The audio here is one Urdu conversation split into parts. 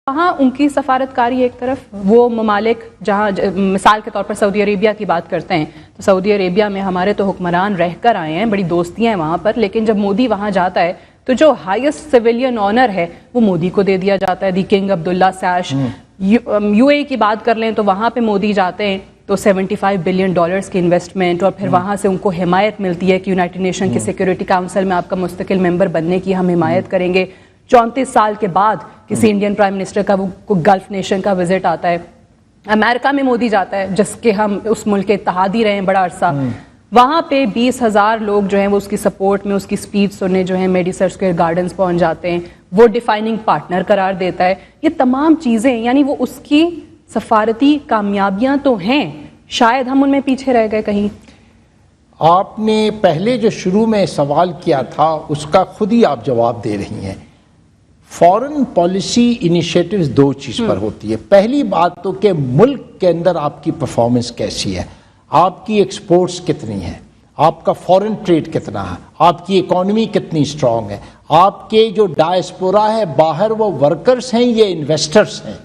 وہاں ان کی سفارتکاری ایک طرف، وہ ممالک جہاں مثال کے طور پر سعودی عربیہ کی بات کرتے ہیں تو سعودی عربیہ میں ہمارے تو حکمران رہ کر آئے ہیں، بڑی دوستیاں ہیں وہاں پر، لیکن جب مودی وہاں جاتا ہے تو جو ہائیسٹ سویلین آنر ہے وہ مودی کو دے دیا جاتا ہے، دی کنگ عبداللہ سیش۔ یو اے کی بات کر لیں تو وہاں پہ مودی جاتے ہیں تو $75 بلین کی انویسٹمنٹ، اور پھر وہاں سے ان کو حمایت ملتی ہے کہ یونائٹڈ نیشن کی سیکورٹی کاؤنسل میں آپ کا مستقل ممبر بننے کی ہم حمایت کریں گے۔ 34 سال کے بعد کسی انڈین پرائم منسٹر کا وہ گلف نیشن کا وزٹ آتا ہے۔ امریکہ میں مودی جاتا ہے جس کے ہم اس ملک کے اتحادی رہے ہیں بڑا عرصہ، وہاں پہ 20,000 لوگ جو ہیں وہ اس کی سپورٹ میں اس کی سپیچ سننے جو ہیں میڈیسن اسکوائر گارڈنز پہنچ جاتے ہیں، وہ ڈیفائننگ پارٹنر قرار دیتا ہے۔ یہ تمام چیزیں یعنی وہ اس کی سفارتی کامیابیاں تو ہیں، شاید ہم ان میں پیچھے رہ گئے کہیں۔ آپ نے پہلے جو شروع میں سوال کیا تھا اس کا خود ہی آپ جواب دے رہی ہیں۔ فارن پالیسی انیشیٹوز دو چیز پر ہوتی ہے۔ پہلی بات تو کہ ملک کے اندر آپ کی پرفارمنس کیسی ہے، آپ کی ایکسپورٹس کتنی ہیں، آپ کا فارن ٹریڈ کتنا ہے، آپ کی اکانومی کتنی اسٹرانگ ہے، آپ کے جو ڈائسپورا ہے باہر وہ ورکرز ہیں یا انویسٹرز ہیں۔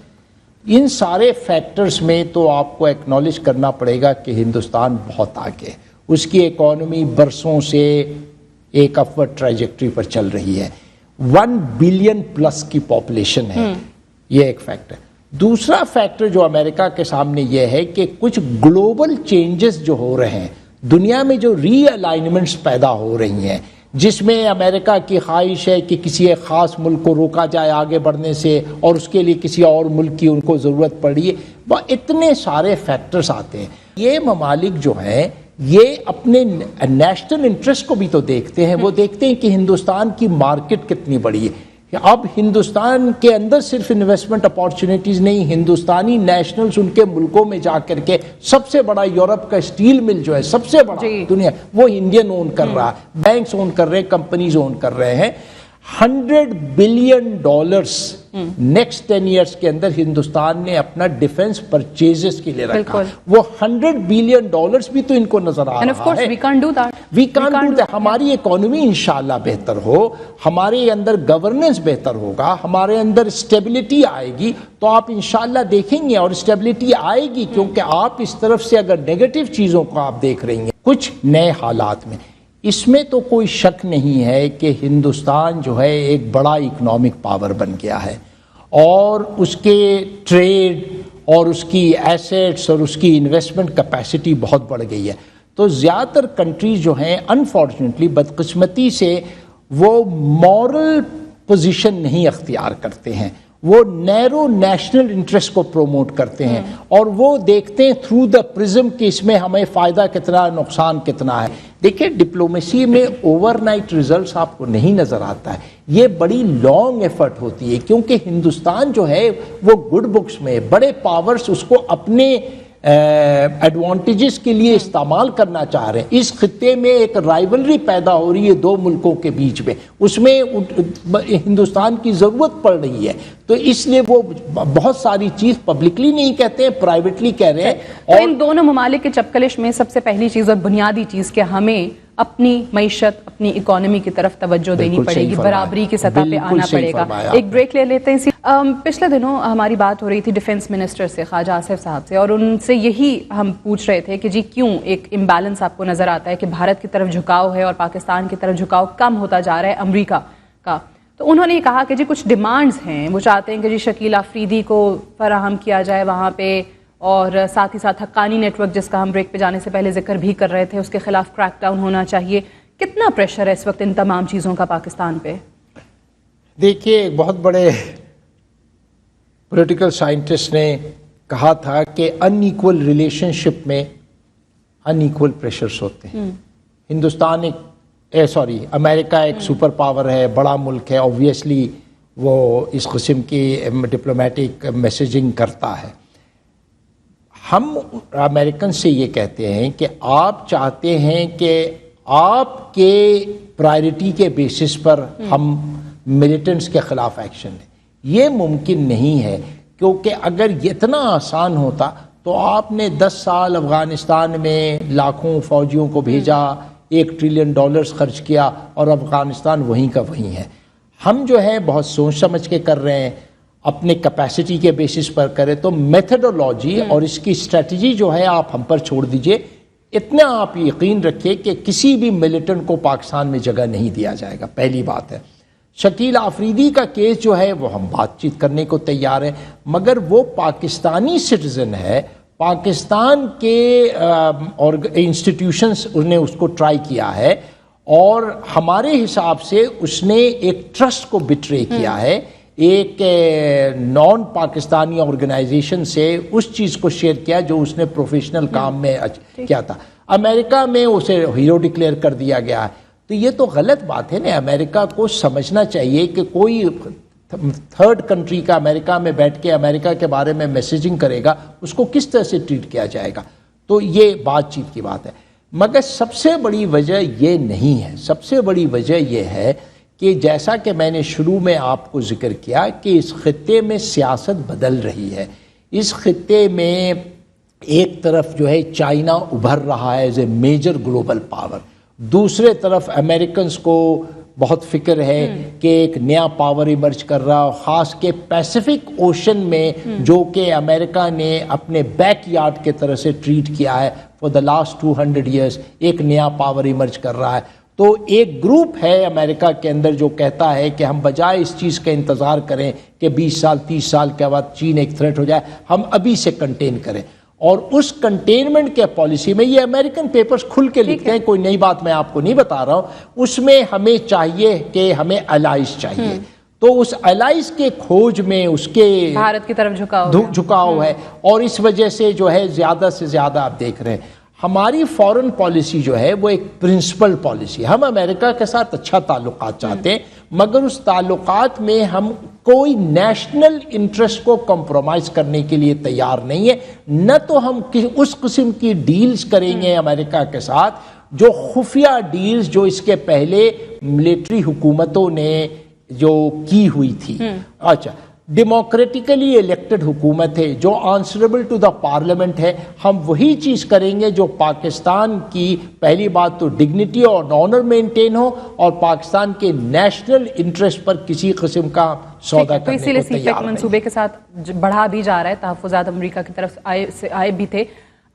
ان سارے فیکٹرز میں تو آپ کو ایکنالج کرنا پڑے گا کہ ہندوستان بہت آگے، اس کی اکانومی برسوں سے ایک اپورڈ ٹریجیکٹری پر چل رہی ہے، 1 بلین پلس کی پاپولیشن ہے، یہ ایک فیکٹر۔ دوسرا فیکٹر جو امریکہ کے سامنے یہ ہے کہ کچھ گلوبل چینجز جو ہو رہے ہیں دنیا میں، جو ری الائنمنٹس پیدا ہو رہی ہیں، جس میں امریکہ کی خواہش ہے کہ کسی ایک خاص ملک کو روکا جائے آگے بڑھنے سے، اور اس کے لیے کسی اور ملک کی ان کو ضرورت پڑی ہے، وہ اتنے سارے فیکٹرز آتے ہیں۔ یہ ممالک جو ہیں یہ اپنے نیشنل انٹرسٹ کو بھی تو دیکھتے ہیں، وہ دیکھتے ہیں کہ ہندوستان کی مارکیٹ کتنی بڑی ہے۔ اب ہندوستان کے اندر صرف انویسٹمنٹ اپارچونیٹیز نہیں، ہندوستانی نیشنلز ان کے ملکوں میں جا کر کے سب سے بڑا یورپ کا اسٹیل مل جو ہے سب سے بڑا دنیا، وہ انڈین اون کر رہا ہے، بینکس اون کر رہے ہیں، کمپنیز اون کر رہے ہیں۔ $100 بلین نیکسٹ 10 ایئرس کے اندر ہندوستان نے اپنا ڈیفنس پرچیزز کے لیے رکھا، وہ $100 بلین بھی تو ان کو نظر آ رہا ہے۔ We can't do that. ہماری اکانومی انشاءاللہ بہتر ہو، ہمارے اندر گورننس بہتر ہوگا، ہمارے اندر اسٹیبلٹی آئے گی تو آپ انشاءاللہ دیکھیں گے، اور اسٹیبلٹی آئے گی کیونکہ آپ اس طرف سے اگر نیگیٹو چیزوں کو آپ دیکھ رہی ہیں کچھ نئے حالات میں، اس میں تو کوئی شک نہیں ہے کہ ہندوستان جو ہے ایک بڑا اکنامک پاور بن گیا ہے، اور اس کے ٹریڈ اور اس کی ایسیٹس اور اس کی انویسٹمنٹ کیپیسٹی بہت بڑھ گئی ہے۔ تو زیادہ تر کنٹریز جو ہیں انفارچونیٹلی بدقسمتی سے وہ مورل پوزیشن نہیں اختیار کرتے ہیں، وہ نیرو نیشنل انٹرسٹ کو پروموٹ کرتے ہیں، اور وہ دیکھتے ہیں تھرو دا پرزم کہ اس میں ہمیں فائدہ کتنا، نقصان کتنا ہے۔ دیکھیں ڈپلومیسی میں اوور نائٹ ریزلٹس آپ کو نہیں نظر آتا ہے، یہ بڑی لانگ ایفرٹ ہوتی ہے، کیونکہ ہندوستان جو ہے وہ گڈ بکس میں بڑے پاورز اس کو اپنے ایڈوانٹیجز کے لیے استعمال کرنا چاہ رہے ہیں۔ اس خطے میں ایک رائیولری پیدا ہو رہی ہے دو ملکوں کے بیچ میں، اس میں ہندوستان کی ضرورت پڑ رہی ہے، تو اس لیے وہ بہت ساری چیز پبلکلی نہیں کہتے ہیں، پرائیویٹلی کہہ رہے ہیں۔ اور ان دونوں ممالک کے چپکلش میں سب سے پہلی چیز اور بنیادی چیز کہ ہمیں اپنی معیشت، اپنی اکانومی کی طرف توجہ دینی پڑے گی، برابری کی سطح پہ آنا پڑے گا۔ ایک بریک لے لیتے ہیں۔ پچھلے دنوں ہماری بات ہو رہی تھی ڈیفنس منسٹر سے، خواجہ آصف صاحب سے، اور ان سے یہی ہم پوچھ رہے تھے کہ جی کیوں ایک امبیلنس آپ کو نظر آتا ہے کہ بھارت کی طرف جھکاؤ ہے اور پاکستان کی طرف جھکاؤ کم ہوتا جا رہا ہے امریکہ کا۔ تو انہوں نے کہا کہ جی کچھ ڈیمانڈز ہیں، وہ چاہتے ہیں کہ جی شکیل آفریدی کو فراہم کیا جائے وہاں پہ، اور ساتھ ہی ساتھ حقانی نیٹ ورک جس کا ہم بریک پہ جانے سے پہلے ذکر بھی کر رہے تھے، اس کے خلاف کریک ڈاؤن ہونا چاہیے۔ کتنا پریشر ہے اس وقت ان تمام چیزوں کا پاکستان پہ؟ دیکھیے ایک بہت بڑے پولیٹیکل سائنٹسٹ نے کہا تھا کہ ان ایکول ریلیشن شپ میں ان ایکول پریشرز ہوتے ہیں۔ ہندوستان امریکہ ایک سپر پاور ہے، بڑا ملک ہے، آبویسلی وہ اس قسم کی ڈپلومیٹک میسیجنگ کرتا ہے۔ ہم امریکن سے یہ کہتے ہیں کہ آپ چاہتے ہیں کہ آپ کے پرائرٹی کے بیسس پر ہم ملیٹنٹس کے خلاف ایکشن لیں، یہ ممکن نہیں ہے، کیونکہ اگر اتنا آسان ہوتا تو آپ نے 10 سال افغانستان میں لاکھوں فوجیوں کو بھیجا، $1 ٹریلین خرچ کیا، اور افغانستان وہیں کا وہیں ہے۔ ہم جو ہے بہت سوچ سمجھ کے کر رہے ہیں۔ اپنے کیپیسٹی کے بیسس پر کرے تو میتھڈولوجی اور اس کی اسٹریٹجی جو ہے آپ ہم پر چھوڑ دیجئے. اتنا آپ یقین رکھیں کہ کسی بھی ملیٹنٹ کو پاکستان میں جگہ نہیں دیا جائے گا. پہلی بات ہے. شکیل آفریدی کا کیس جو ہے وہ ہم بات چیت کرنے کو تیار ہیں, مگر وہ پاکستانی سٹیزن ہے. پاکستان کے اور انسٹیٹیوشنز نے اس کو ٹرائی کیا ہے اور ہمارے حساب سے اس نے ایک ٹرسٹ کو بٹرے کیا ہے. ایک نان پاکستانی آرگنائزیشن سے اس چیز کو شیئر کیا جو اس نے پروفیشنل کام میں کیا تھا. امریکہ میں اسے ہیرو ڈکلیئر کر دیا گیا ہے. تو یہ تو غلط بات ہے نا. امریکہ کو سمجھنا چاہیے کہ کوئی تھرڈ کنٹری کا امریکہ میں بیٹھ کے امریکہ کے بارے میں میسیجنگ کرے گا, اس کو کس طرح سے ٹریٹ کیا جائے گا. تو یہ بات چیت کی بات ہے. مگر سب سے بڑی وجہ یہ نہیں ہے. سب سے بڑی وجہ یہ ہے کہ جیسا کہ میں نے شروع میں آپ کو ذکر کیا کہ اس خطے میں سیاست بدل رہی ہے. اس خطے میں ایک طرف جو ہے چائنا ابھر رہا ہے as a major global power, دوسرے طرف امریکنز کو بہت فکر ہے کہ ایک نیا پاور ایمرج کر رہا, خاص کے پیسیفک اوشن میں جو کہ امریکہ نے اپنے بیک یارڈ کے طرح سے ٹریٹ کیا ہے فار دا لاسٹ 200 ایئرس. ایک نیا پاور ایمرج کر رہا ہے. تو ایک گروپ ہے امریکہ کے اندر جو کہتا ہے کہ ہم بجائے اس چیز کا انتظار کریں کہ 20 سال 30 سال کے بعد چین ایک تھریٹ ہو جائے, ہم ابھی سے کنٹین کریں. اور اس کنٹینمنٹ کے پالیسی میں یہ امریکن پیپرز کھل کے لکھتے ہیں, کوئی نئی بات میں آپ کو نہیں بتا رہا ہوں. اس میں ہمیں چاہیے کہ ہمیں الائز چاہیے. تو اس الائز کے کھوج میں اس کے بھارت کی طرف جھکاؤ ہے, اور اس وجہ سے جو ہے زیادہ سے زیادہ آپ دیکھ رہے ہیں ہماری فورن پالیسی جو ہے وہ ایک پرنسپل پالیسی. ہم امریکہ کے ساتھ اچھا تعلقات چاہتے ہیں, مگر اس تعلقات میں ہم کوئی نیشنل انٹرسٹ کو کمپرومائز کرنے کے لیے تیار نہیں ہے. نہ تو ہم اس قسم کی ڈیلز کریں گے امریکہ کے ساتھ جو خفیہ ڈیلز جو اس کے پہلے ملٹری حکومتوں نے جو کی ہوئی تھی. اچھا, ڈیموکریٹیکلی الیکٹڈ حکومت ہے جو آنسریبل ٹو دا پارلیمنٹ ہے. ہم وہی چیز کریں گے جو پاکستان کی پہلی بات تو ڈگنیٹی اور آنر مینٹین ہو, اور پاکستان کے نیشنل انٹرسٹ پر کسی قسم کا سودا کرنے کو تیار نہیں. منصوبے کے ساتھ بڑھا بھی جا رہا ہے, تحفظات امریکہ کی طرف آئے بھی تھے.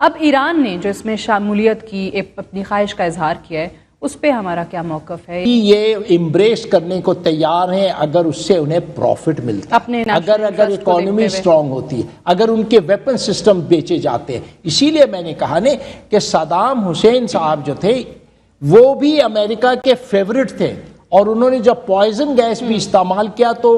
اب ایران نے جو اس میں شمولیت کی اپنی خواہش کا اظہار کیا ہے, اس پہ ہمارا کیا موقف ہے؟ یہ امبریس کرنے کو تیار ہیں اگر اس سے انہیں پروفٹ ملتا ہے, اگر اکانومی سٹرونگ ہوتی ہے, اگر ان کے ویپن سسٹم بیچے جاتے ہیں. اسی لیے میں نے کہا نا کہ صدام حسین صاحب جو تھے وہ بھی امریکہ کے فیورٹ تھے, اور انہوں نے جب پوائزن گیس بھی استعمال کیا تو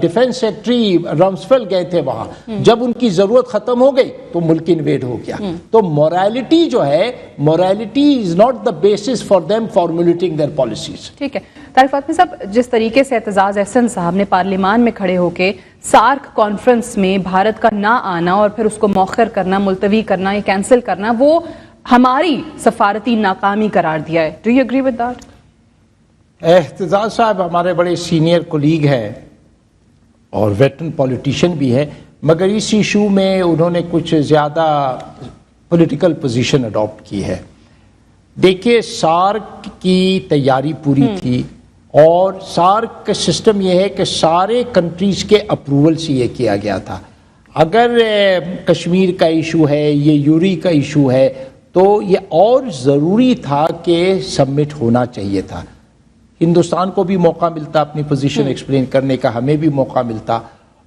ڈیفنس سیکٹری رمسفیل گئے تھے وہاں. جب ان کی ضرورت ختم ہو گئی تو ملک انویڈ ہو گیا. تو مورالٹی جو ہے, morality is not the basis for them formulating their policies. ٹھیک ہے. طارق فاطمی صاحب, جس طریقے سے اعتزاز احسن صاحب نے پارلیمان میں کھڑے ہو کے سارک کانفرنس میں بھارت کا نہ آنا اور پھر اس کو مؤخر کرنا, ملتوی کرنا یا کینسل کرنا, وہ ہماری سفارتی ناکامی قرار دیا ہے. Do you agree with that? Aitzaz صاحب ہمارے بڑے سینئر کولیگ ہیں اور ویٹرن پولیٹیشین بھی ہے, مگر اس ایشو میں انہوں نے کچھ زیادہ پولیٹیکل پوزیشن اڈاپٹ کی ہے. دیکھیے, سارک کی تیاری پوری تھی, اور سارک کا سسٹم یہ ہے کہ سارے کنٹریز کے اپروول سے یہ کیا گیا تھا. اگر کشمیر کا ایشو ہے, یہ یوری کا ایشو ہے, تو یہ اور ضروری تھا کہ سبمٹ ہونا چاہیے تھا. ہندوستان کو بھی موقع ملتا اپنی پوزیشن ایکسپلین کرنے کا, ہمیں بھی موقع ملتا,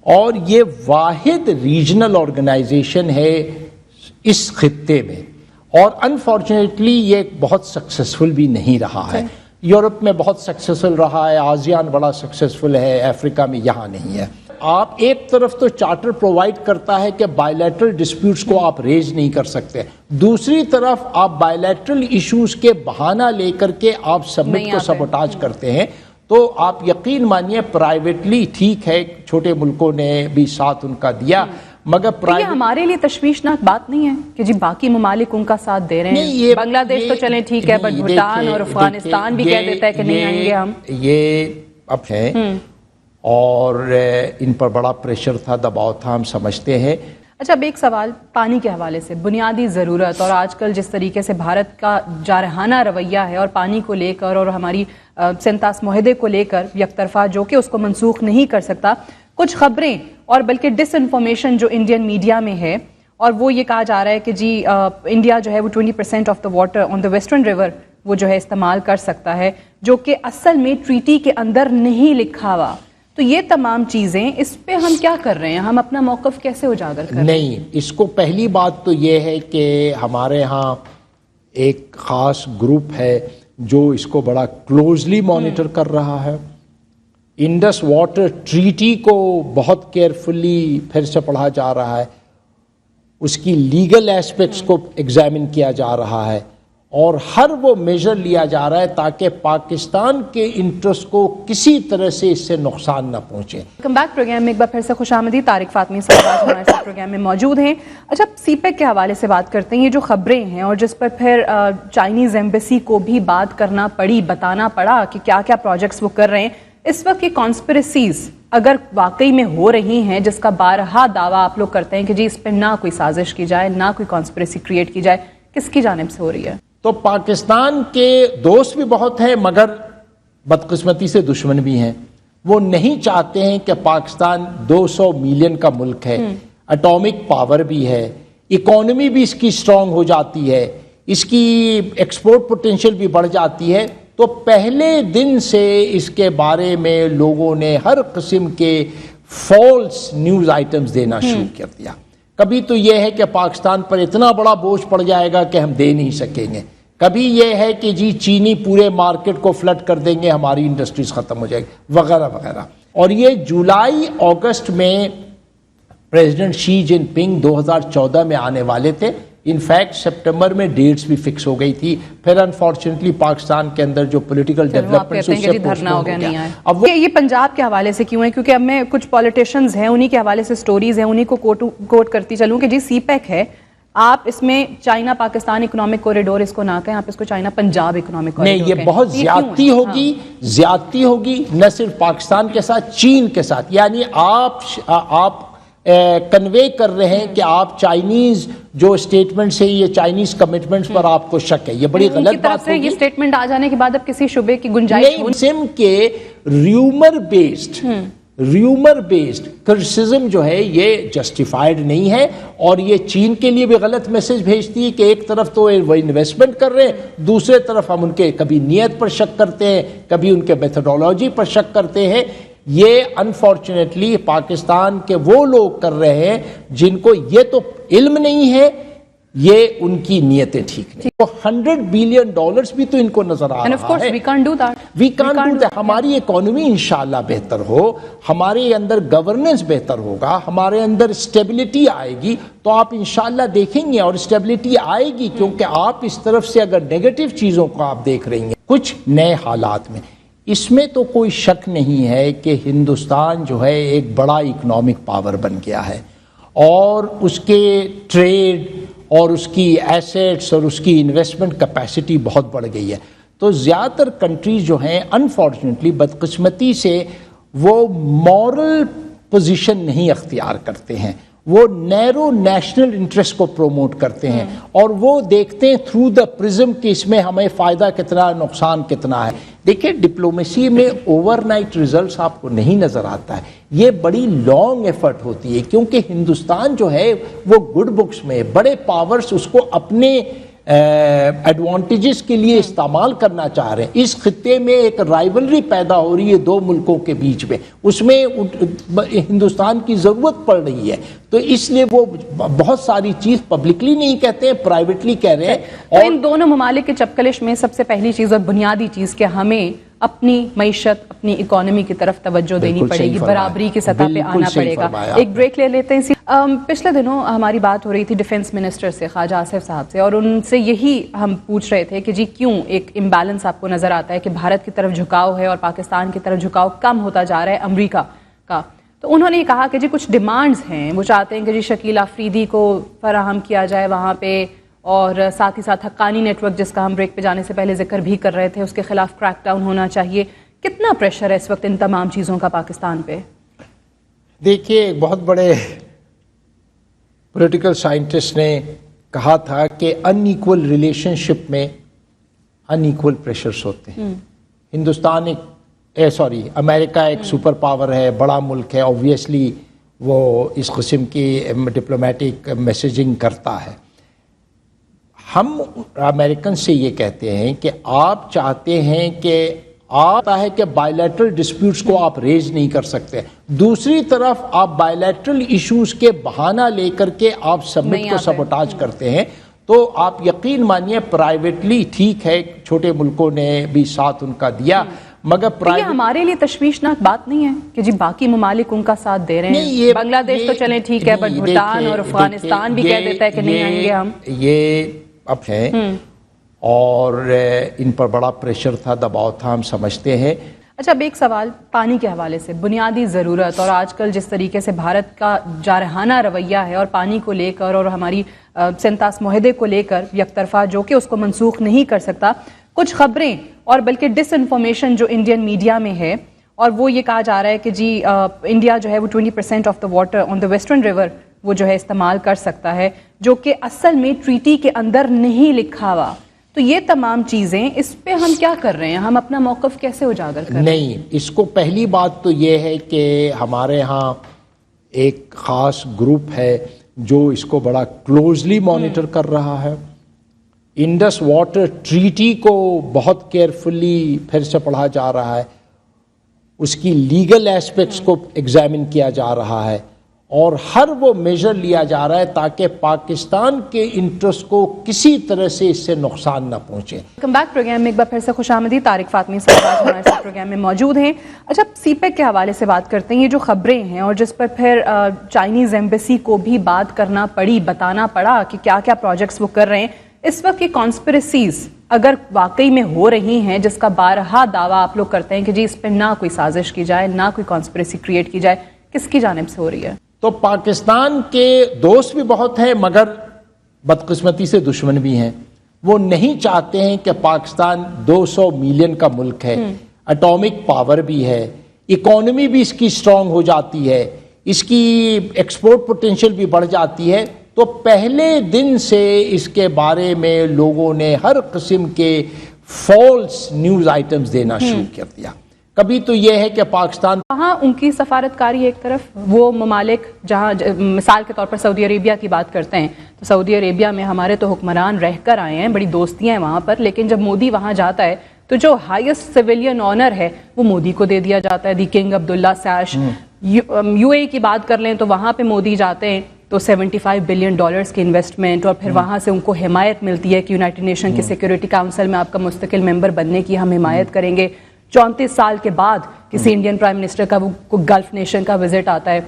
اور یہ واحد ریجنل آرگنائزیشن ہے اس خطے میں, اور انفارچونیٹلی یہ بہت سکسیسفل بھی نہیں رہا ہے. یورپ میں بہت سکسیسفل رہا ہے, آسیان بڑا سکسیسفل ہے, افریقہ میں یہاں نہیں ہے. آپ ایک طرف تو چارٹر پرووائڈ کرتا ہے کہ بائیلیٹرل ڈسپیوٹس کو آپ ریز نہیں کر سکتے, دوسری طرف آپ بائیلیٹرل ایشوز کے بہانہ لے کر کے آپ سبمٹ کو سبوٹاج کرتے ہیں. تو آپ یقین مانیے پرائیویٹلی ٹھیک ہے, چھوٹے ملکوں نے بھی ساتھ ان کا دیا, مگر یہ ہمارے لیے تشویشناک بات نہیں ہے کہ جی باقی ممالک ان کا ساتھ دے رہے ہیں. بنگلہ دیش تو چلیں ٹھیک ہے, بٹ بھوٹان اور افغانستان بھی کہہ دیتا ہے کہ نہیں آئیں گے ہم. یہ اب ہے, اور ان پر بڑا پریشر تھا, دباؤ تھا, ہم سمجھتے ہیں. اچھا, اب ایک سوال پانی کے حوالے سے, بنیادی ضرورت, اور آج کل جس طریقے سے بھارت کا جارحانہ رویہ ہے اور پانی کو لے کر اور ہماری سینتاس معاہدے کو لے کر یک طرفہ, جو کہ اس کو منسوخ نہیں کر سکتا, کچھ خبریں اور بلکہ ڈس انفارمیشن جو انڈین میڈیا میں ہے، اور وہ یہ کہا جا رہا ہے کہ جی انڈیا جو ہے وہ 20% of the water on the western river وہ جو ہے استعمال کر سکتا ہے، جو کہ اصل میں ٹریٹی کے اندر نہیں لکھا ہوا. تو یہ تمام چیزیں، اس پہ ہم کیا کر رہے ہیں؟ ہم اپنا موقف کیسے اجاگر کر رہے ہیں؟ نہیں، اس کو پہلی بات تو یہ ہے کہ ہمارے ہاں ایک خاص گروپ ہے جو اس کو بڑا کلوزلی مانیٹر کر رہا ہے. انڈس واٹر ٹریٹی کو بہت کیئرفلی پھر سے پڑھا جا رہا ہے، اس کی لیگل ایسپیکٹس کو ایگزامن کیا جا رہا ہے، اور ہر وہ میجر لیا جا رہا ہے تاکہ پاکستان کے انٹرسٹ کو کسی طرح سے اس سے نقصان نہ پہنچے. ویلکم بیک پروگرام میں ایک بار پھر سے خوش آمدید. طارق فاطمی صاحب آج ہمارے ساتھ پروگرام میں موجود ہیں. اچھا، سی پیک کے حوالے سے بات کرتے ہیں. یہ جو خبریں ہیں اور جس پر پھر چائنیز ایمبیسی کو بھی بات کرنا پڑی، بتانا پڑا کہ کیا کیا پروجیکٹس وہ کر رہے ہیں، اس وقت یہ کانسپریسیز اگر واقعی میں ہو رہی ہیں، جس کا بارہا دعویٰ آپ لوگ کرتے ہیں کہ جی اس پہ نہ کوئی سازش کی جائے، نہ کوئی کانسپریسی کریٹ کی جائے، کس کی جانب سے ہو رہی ہے؟ تو پاکستان کے دوست بھی بہت ہیں مگر بدقسمتی سے دشمن بھی ہیں. وہ نہیں چاہتے ہیں کہ پاکستان 200 ملین کا ملک ہے، اٹامک پاور بھی ہے، اکانومی بھی اس کی سٹرونگ ہو جاتی ہے، اس کی ایکسپورٹ پوٹینشیل بھی بڑھ جاتی ہے. تو پہلے دن سے اس کے بارے میں لوگوں نے ہر قسم کے فالس نیوز آئٹمز دینا شروع کر دیا. کبھی تو یہ ہے کہ پاکستان پر اتنا بڑا بوجھ پڑ جائے گا کہ ہم دے نہیں سکیں گے، کبھی یہ ہے کہ جی چینی پورے مارکیٹ کو فلڈ کر دیں گے، ہماری انڈسٹریز ختم ہو جائے گی، وغیرہ وغیرہ. اور یہ جولائی اگست میں پریزیڈنٹ شی جن پنگ 2014 میں آنے والے تھے. انفیکٹ سپٹمبر میں ڈیٹس بھی فکس ہو گئی تھی، پھر انفارچونیٹلی پاکستان کے اندر جو پولیٹیکل ڈیولپمنٹس اس سے دھرنا ہو گیا. اب یہ پنجاب کے حوالے سے کیوں ہے؟ کیونکہ اب میں کچھ پولیٹیشنز ہیں، انہی کے حوالے سے سٹوریز ہیں، انہی کو کوٹ کرتی چلوں کہ جی سی پیک ہے، آپ اس میں چائنا پاکستان اکنامک کوریڈور اس کو نہ کہیں، آپ اس کو چائنا پنجاب اکنامک کوریڈور نہیں. یہ بہت زیادتی ہوگی، زیادتی ہوگی نہ صرف پاکستان کے ساتھ، چین کے ساتھ. یعنی آپ کنوے کر رہے ہیں کہ آپ چائنیز جو اسٹیٹمنٹس ہیں، یہ چائنیز کمٹمنٹس پر آپ کو شک ہے. یہ بڑی غلط بات ہے. یہ اسٹیٹمنٹ آ جانے کے بعد اب کسی شبے کی گنجائش نہیں. سم کے ریومر بیسڈ کرٹیسزم جو ہے یہ جسٹیفائڈ نہیں ہے، اور یہ چین کے لیے بھی غلط میسج بھیجتی ہے کہ ایک طرف تو وہ انویسٹمنٹ کر رہے ہیں، دوسرے طرف ہم ان کے کبھی نیت پر شک کرتے ہیں، کبھی ان کے میتھڈولوجی پر شک کرتے ہیں. یہ انفارچونیٹلی پاکستان کے وہ لوگ کر رہے ہیں جن کو یہ تو علم نہیں ہے، یہ ان کی نیتیں ٹھیک نہیں. تو $100 بلین بھی تو ان کو نظر آ رہا ہے. We can't do that. ہماری اکانومی انشاءاللہ بہتر ہو، ہمارے اندر گورننس بہتر ہوگا، ہمارے اندر اسٹیبلٹی آئے گی تو آپ انشاءاللہ دیکھیں گے. اور اسٹیبلٹی آئے گی کیونکہ آپ اس طرف سے اگر نیگیٹو چیزوں کو آپ دیکھ رہی ہیں کچھ نئے حالات میں. اس میں تو کوئی شک نہیں ہے کہ ہندوستان جو ہے ایک بڑا اکنامک پاور بن گیا ہے، اور اس کے ٹریڈ اور اس کی ایسیٹس اور اس کی انویسٹمنٹ کیپیسٹی بہت بڑھ گئی ہے. تو زیادہ تر کنٹریز جو ہیں انفارچونیٹلی بدقسمتی سے وہ مورل پوزیشن نہیں اختیار کرتے ہیں، وہ نیرو نیشنل انٹرسٹ کو پروموٹ کرتے ہیں، اور وہ دیکھتے ہیں تھرو دا پرزم کہ اس میں ہمیں فائدہ کتنا، نقصان کتنا ہے. دیکھیں ڈپلومیسی میں اوور نائٹ ریزلٹس آپ کو نہیں نظر آتا ہے، یہ بڑی لانگ ایفرٹ ہوتی ہے، کیونکہ ہندوستان جو ہے وہ گڈ بکس میں بڑے پاورز اس کو اپنے ایڈوانٹیجز کے لیے استعمال کرنا چاہ رہے ہیں. اس خطے میں ایک رائیولری پیدا ہو رہی ہے دو ملکوں کے بیچ میں، اس میں ہندوستان کی ضرورت پڑ رہی ہے. تو اس لیے وہ بہت ساری چیز پبلکلی نہیں کہتے ہیں، پرائیویٹلی کہہ رہے ہیں. اور ان دونوں ممالک کے چپکلش میں سب سے پہلی چیز اور بنیادی چیز کہ ہمیں اپنی معیشت، اپنی اکانومی کی طرف توجہ دینی پڑے گی، برابری کی سطح پہ آنا پڑے گا. ایک بریک لے لیتے ہیں. پچھلے دنوں ہماری بات ہو رہی تھی ڈیفنس منسٹر سے، خواجہ آصف صاحب سے، اور ان سے یہی ہم پوچھ رہے تھے کہ جی کیوں ایک امبیلنس آپ کو نظر آتا ہے کہ بھارت کی طرف جھکاؤ ہے اور پاکستان کی طرف جھکاؤ کم ہوتا جا رہا ہے امریکہ کا. تو انہوں نے یہ کہا کہ جی کچھ ڈیمانڈز ہیں، وہ چاہتے ہیں کہ جی شکیل آفریدی کو فراہم کیا جائے وہاں پہ، اور ساتھ ہی ساتھ حقانی نیٹ ورک جس کا ہم بریک پہ جانے سے پہلے ذکر بھی کر رہے تھے، اس کے خلاف کریک ڈاؤن ہونا چاہیے. کتنا پریشر ہے اس وقت ان تمام چیزوں کا پاکستان پہ؟ دیکھیے ایک بہت بڑے پولیٹیکل سائنٹسٹ نے کہا تھا کہ ان ایکول ریلیشن شپ میں ان ایکول پریشرز ہوتے ہیں. ہندوستان ایک امریکہ ایک سپر پاور ہے، بڑا ملک ہے، آبویسلی وہ اس قسم کی ڈپلومیٹک میسیجنگ کرتا ہے۔ ہم امریکن سے یہ کہتے ہیں کہ آپ چاہتے ہیں کہ کہ بائیلیٹرل ڈسپیوٹس کو آپ ریز نہیں کر سکتے، دوسری طرف آپ بائیلیٹرل ایشوز کے بہانہ لے کر کے آپ سبمٹ کو سبوٹاج کرتے ہیں، تو آپ یقین مانیے پرائیویٹلی ٹھیک ہے، چھوٹے ملکوں نے بھی ساتھ ان کا دیا، مگر یہ ہمارے لیے تشویشناک بات نہیں ہے کہ جی باقی ممالک ان کا ساتھ دے رہے ہیں؟ بنگلہ دیش تو چلیں ٹھیک ہے، بٹ بھوٹان اور افغانستان بھی کہہ دیتا ہے کہ نہیں آئیں گے ہم۔ یہ اب ہے اور ان پر بڑا پریشر تھا، دباؤ تھا، ہم سمجھتے ہیں۔ اچھا، اب ایک سوال پانی کے حوالے سے، بنیادی ضرورت اور آج کل جس طریقے سے بھارت کا جارحانہ رویہ ہے اور پانی کو لے کر اور ہماری سینتاس معاہدے کو لے کر یک طرفہ جو کہ اس کو منسوخ نہیں کر سکتا، کچھ خبریں اور بلکہ ڈس انفارمیشن جو انڈین میڈیا میں ہے، اور وہ یہ کہا جا رہا ہے کہ جی انڈیا جو ہے وہ 20% of the water on the western river وہ جو ہے استعمال کر سکتا ہے، جو کہ اصل میں ٹریٹی کے اندر نہیں لکھا ہوا۔ تو یہ تمام چیزیں، اس پہ ہم کیا کر رہے ہیں؟ ہم اپنا موقف کیسے اجاگر کر رہے ہیں؟ نہیں، اس کو پہلی بات تو یہ ہے کہ ہمارے ہاں ایک خاص گروپ ہے جو اس کو بڑا کلوزلی مانیٹر کر رہا ہے۔ انڈس واٹر ٹریٹی کو بہت کیئرفلی پھر سے پڑھا جا رہا ہے، اس کی لیگل ایسپیکٹس کو ایگزامن کیا جا رہا ہے، اور ہر وہ میجر لیا جا رہا ہے تاکہ پاکستان کے انٹرسٹ کو کسی طرح سے اس سے نقصان نہ پہنچے۔ ویلکم بیک پروگرام میں ایک بار پھر سے خوش آمدید، طارق فاطمی صاحب آج ہمارے ساتھ پروگرام میں موجود ہیں۔ اچھا، سی پیک کے حوالے سے بات کرتے ہیں، یہ جو خبریں ہیں اور جس پر پھر چائنیز ایمبیسی کو بھی بات کرنا پڑی، بتانا پڑا کہ کیا کیا پروجیکٹس وہ کر رہے ہیں، اس وقت یہ کانسپریسیز اگر واقعی میں ہو رہی ہیں، جس کا بارہا دعویٰ آپ لوگ کرتے ہیں کہ جی اس پہ نہ کوئی سازش کی جائے، نہ کوئی کانسپریسی کریٹ کی جائے، کس کی جانب سے ہو رہی ہے؟ تو پاکستان کے دوست بھی بہت ہیں مگر بدقسمتی سے دشمن بھی ہیں۔ وہ نہیں چاہتے ہیں کہ پاکستان 200 ملین کا ملک ہے، اٹامک پاور بھی ہے، اکانومی بھی اس کی سٹرونگ ہو جاتی ہے، اس کی ایکسپورٹ پوٹینشیل بھی بڑھ جاتی ہے، تو پہلے دن سے اس کے بارے میں لوگوں نے ہر قسم کے فالس نیوز آئٹمز دینا شروع کر دیا۔ کبھی تو یہ ہے کہ پاکستان وہاں ان کی سفارتکاری ایک طرف، وہ ممالک جہاں مثال کے طور پر سعودی عربیہ کی بات کرتے ہیں، تو سعودی عربیہ میں ہمارے تو حکمران رہ کر آئے ہیں، بڑی دوستیاں ہیں وہاں پر، لیکن جب مودی وہاں جاتا ہے تو جو ہائیسٹ سویلین آنر ہے وہ مودی کو دے دیا جاتا ہے، دی کنگ عبداللہ سیش۔ یو اے کی بات کر لیں تو وہاں پہ مودی جاتے ہیں تو $75 بلین کی انویسٹمنٹ، اور پھر وہاں سے ان کو حمایت ملتی ہے کہ یونائٹڈ نیشن کی سیکورٹی کاؤنسل میں آپ کا مستقل ممبر بننے کی ہم حمایت کریں گے۔ 34 سال کے بعد کسی انڈین پرائم منسٹر کا وہ گلف نیشن کا وزٹ آتا ہے۔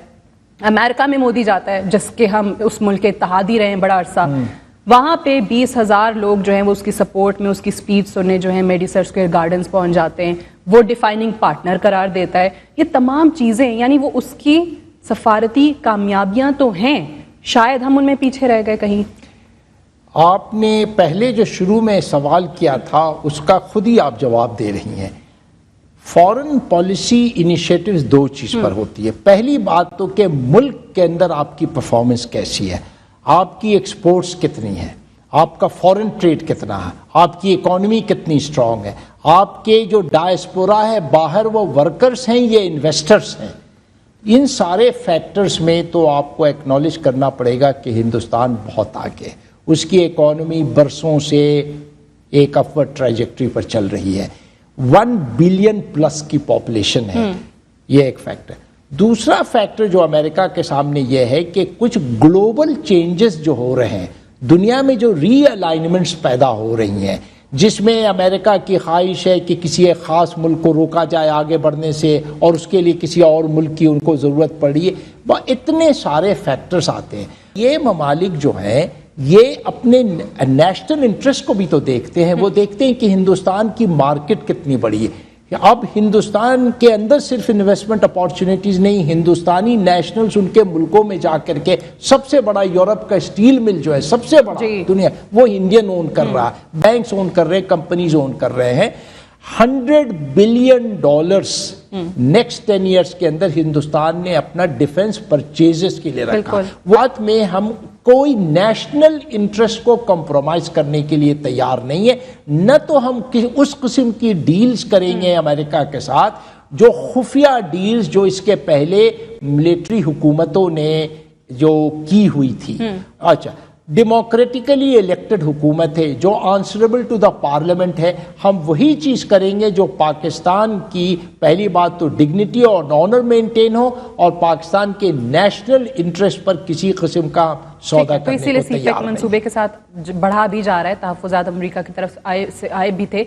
امریکہ میں مودی جاتا ہے جس کے ہم اس ملک کے اتحادی رہے ہیں بڑا عرصہ، وہاں پہ 20,000 لوگ جو ہیں وہ اس کی سپورٹ میں، اس کی اسپیچ سننے جو ہیں میڈیسن اسکوائر گارڈنز پہنچ جاتے ہیں، وہ ڈیفائننگ پارٹنر قرار دیتا ہے۔ یہ تمام چیزیں یعنی وہ اس کی سفارتی کامیابیاں تو ہیں، شاید ہم ان میں پیچھے رہ گئے کہیں۔ آپ نے پہلے جو شروع میں سوال کیا تھا اس کا خود ہی آپ جواب دے رہی ہیں۔ فارن پالیسی انیشیٹوز دو چیز پر ہوتی ہے۔ پہلی بات تو کہ ملک کے اندر آپ کی پرفارمنس کیسی ہے، آپ کی ایکسپورٹس کتنی ہیں، آپ کا فارن ٹریڈ کتنا ہے، آپ کی اکانومی کتنی سٹرونگ ہے، آپ کے جو ڈائسپورا ہے باہر وہ ورکرز ہیں یا انویسٹرز ہیں۔ ان سارے فیکٹرز میں تو آپ کو ایکنالج کرنا پڑے گا کہ ہندوستان بہت آگے، اس کی اکانومی برسوں سے ایک اپورڈ ٹریجیکٹری پر چل رہی ہے، 1 بلین پلس کی پاپولیشن ہے، یہ ایک فیکٹر۔ دوسرا فیکٹر جو امریکہ کے سامنے یہ ہے کہ کچھ گلوبل چینجز جو ہو رہے ہیں، دنیا میں جو ری الائنمنٹس پیدا ہو رہی ہیں، جس میں امریکہ کی خواہش ہے کہ کسی ایک خاص ملک کو روکا جائے آگے بڑھنے سے، اور اس کے لیے کسی اور ملک کی ان کو ضرورت پڑی ہے، وہ اتنے سارے فیکٹرز آتے ہیں۔ یہ ممالک جو ہیں یہ اپنے نیشنل انٹرسٹ کو بھی تو دیکھتے ہیں، وہ دیکھتے ہیں کہ ہندوستان کی مارکیٹ کتنی بڑی ہے۔ اب ہندوستان کے اندر صرف انویسٹمنٹ اپارچونیٹیز نہیں، ہندوستانی نیشنلز ان کے ملکوں میں جا کر کے سب سے بڑا یورپ کا اسٹیل مل جو ہے سب سے بڑا دنیا، وہ انڈین اون کر رہا ہے، بینکس اون کر رہے ہیں، کمپنیز اون کر رہے ہیں۔ $100 بلین نیکسٹ 10 ایئرس کے اندر ہندوستان نے اپنا ڈیفنس پرچیزز کے لیے رکھا۔ وقت میں ہم کوئی نیشنل انٹرسٹ کو کمپرومائز کرنے کے لیے تیار نہیں ہے، نہ تو ہم اس قسم کی ڈیلز کریں گے امریکہ کے ساتھ جو خفیہ ڈیلز جو اس کے پہلے ملٹری حکومتوں نے جو کی ہوئی تھی، اچھا ڈیموکریٹیکلی الیکٹڈ حکومت ہے جو آنسریبل ٹو دا پارلیمنٹ ہے، ہم وہی چیز کریں گے جو پاکستان کی پہلی بات تو ڈگنیٹی اور آنر مینٹین ہو اور پاکستان کے نیشنل انٹرسٹ پر کسی قسم کا سودا تو کرنے اسی لیے کو سی پیک تیار منصوبے کے ساتھ بڑھا بھی جا رہا ہے، تحفظات امریکہ کی طرف سے آئے بھی تھے۔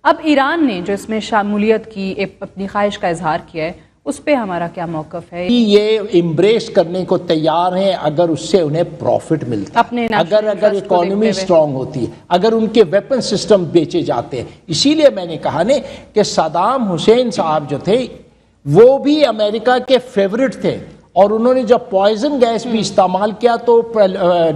اب ایران نے جو اس میں شمولیت کی اپنی خواہش کا اظہار کیا ہے، اس پہ ہمارا کیا موقف ہے؟ یہ امبریس کرنے کو تیار ہیں اگر اس سے انہیں پروفٹ ملتا اپنے اگر اکانومی اسٹرانگ ہوتی ہے، اگر ان کے ویپن سسٹم بیچے جاتے ہیں۔ اسی لیے میں نے کہا نا کہ صدام حسین صاحب جو تھے وہ بھی امریکہ کے فیورٹ تھے، اور انہوں نے جب پوائزن گیس بھی استعمال کیا تو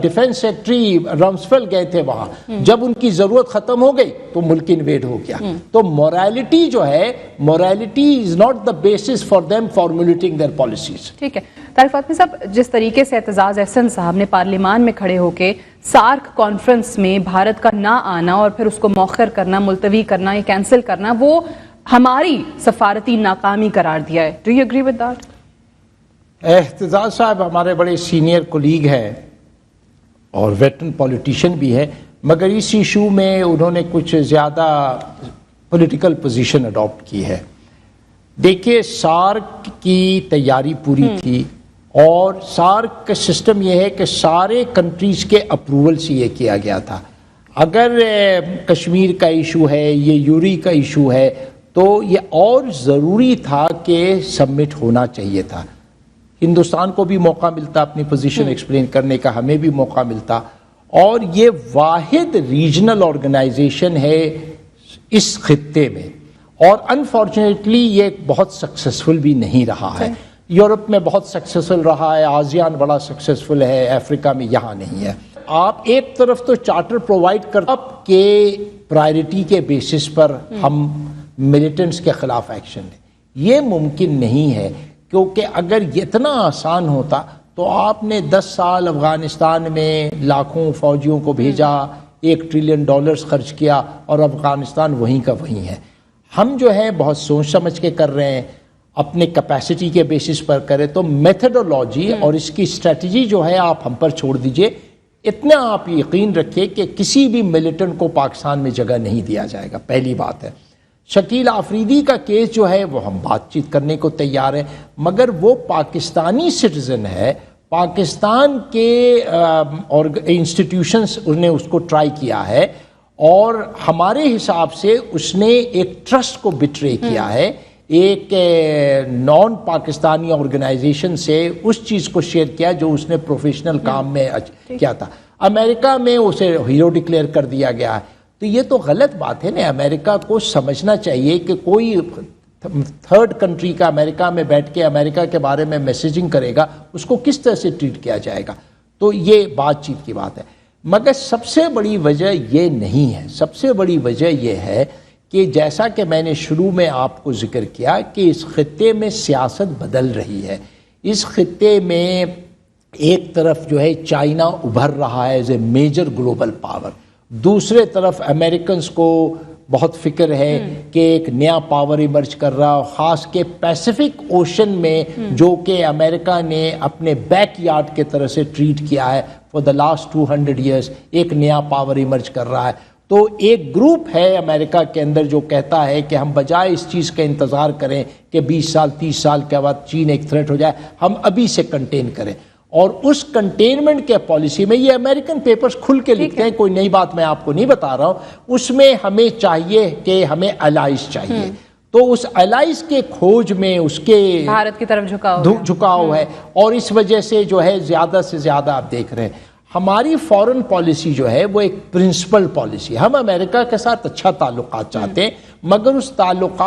ڈیفنس سیکرٹری رمسفیل گئے تھے وہاں، جب ان کی ضرورت ختم ہو گئی تو ملک انویڈ ہو گیا۔ تو مورالٹی جو ہے، morality is not the basis for them formulating their policies. ٹھیک ہے طارق فاطمی صاحب، جس طریقے سے اعتزاز احسن صاحب نے پارلیمان میں کھڑے ہو کے سارک کانفرنس میں بھارت کا نہ آنا اور پھر اس کو مؤخر کرنا، ملتوی کرنا یا کینسل کرنا، وہ ہماری سفارتی ناکامی قرار دیا ہے۔ Do you agree with that? Aitzaz صاحب ہمارے بڑے سینئر کولیگ ہیں اور ویٹرن پولیٹیشین بھی ہے، مگر اس ایشو میں انہوں نے کچھ زیادہ پولیٹیکل پوزیشن اڈاپٹ کی ہے۔ دیکھیے سارک کی تیاری پوری تھی، اور سارک کا سسٹم یہ ہے کہ سارے کنٹریز کے اپروول سے یہ کیا گیا تھا۔ اگر کشمیر کا ایشو ہے، یہ یوری کا ایشو ہے، تو یہ اور ضروری تھا کہ سبمٹ ہونا چاہیے تھا۔ ہندوستان کو بھی موقع ملتا اپنی پوزیشن ایکسپلین کرنے کا، ہمیں بھی موقع ملتا، اور یہ واحد ریجنل آرگنائزیشن ہے اس خطے میں، اور انفارچونیٹلی یہ بہت سکسیسفل بھی نہیں رہا ہے۔ یورپ میں بہت سکسیسفل رہا ہے، آسیان بڑا سکسیسفل ہے، افریقہ میں یہاں نہیں ہے۔ آپ ایک طرف تو چارٹر پرووائڈ کر آپ کے پرائرٹی کے بیسس پر ہم ملیٹنٹس کے خلاف ایکشن لیں، یہ ممکن نہیں ہے، کیونکہ اگر اتنا آسان ہوتا تو آپ نے 10 سال افغانستان میں لاکھوں فوجیوں کو بھیجا، $1 ٹریلین خرچ کیا، اور افغانستان وہیں کا وہیں ہے۔ ہم جو ہے بہت سوچ سمجھ کے کر رہے ہیں، اپنے کیپیسٹی کے بیسس پر کریں، تو میتھڈولوجی اور اس کی اسٹریٹجی جو ہے آپ ہم پر چھوڑ دیجئے۔ اتنا آپ یقین رکھیں کہ کسی بھی ملیٹنٹ کو پاکستان میں جگہ نہیں دیا جائے گا، پہلی بات ہے۔ شکیل آفریدی کا کیس جو ہے وہ ہم بات چیت کرنے کو تیار ہیں، مگر وہ پاکستانی سٹیزن ہے، پاکستان کے انسٹیٹیوشنز نے اس کو ٹرائی کیا ہے، اور ہمارے حساب سے اس نے ایک ٹرسٹ کو بٹرے کیا ہے، ایک نان پاکستانی آرگنائزیشن سے اس چیز کو شیئر کیا جو اس نے پروفیشنل کام میں کیا تھا۔ امریکہ میں اسے ہیرو ڈکلیئر کر دیا گیا ہے، تو یہ تو غلط بات ہے نا۔ امریکہ کو سمجھنا چاہیے کہ کوئی تھرڈ کنٹری کا امریکہ میں بیٹھ کے امریکہ کے بارے میں میسیجنگ کرے گا، اس کو کس طرح سے ٹریٹ کیا جائے گا۔ تو یہ بات چیت کی بات ہے، مگر سب سے بڑی وجہ یہ نہیں ہے۔ سب سے بڑی وجہ یہ ہے کہ جیسا کہ میں نے شروع میں آپ کو ذکر کیا کہ اس خطے میں سیاست بدل رہی ہے۔ اس خطے میں ایک طرف جو ہے چائنا ابھر رہا ہے as a major global power, دوسرے طرف امریکنز کو بہت فکر ہے کہ ایک نیا پاور ایمرج کر رہا، خاص کے پیسیفک اوشن میں، جو کہ امریکہ نے اپنے بیک یارڈ کے طرح سے ٹریٹ کیا ہے فار دا لاسٹ 200 ایئرس، ایک نیا پاور ایمرج کر رہا ہے۔ تو ایک گروپ ہے امریکہ کے اندر جو کہتا ہے کہ ہم بجائے اس چیز کا انتظار کریں کہ 20 سال 30 سال کے بعد چین ایک تھریٹ ہو جائے، ہم ابھی سے کنٹین کریں، اور اس کنٹینمنٹ کے پالیسی میں یہ امریکن پیپرز کھل کے لکھتے ہیں، کوئی نئی بات میں آپ کو نہیں بتا رہا ہوں، اس میں ہمیں چاہیے کہ ہمیں الائز چاہیے، تو اس الائز کے کھوج میں اس کے بھارت کی طرف جھکاؤ ہے، اور اس وجہ سے جو ہے زیادہ سے زیادہ آپ دیکھ رہے ہیں ہماری فورن پالیسی جو ہے وہ ایک پرنسپل پالیسی، ہم امریکہ کے ساتھ اچھا تعلقات چاہتے ہیں، مگر اس تعلقات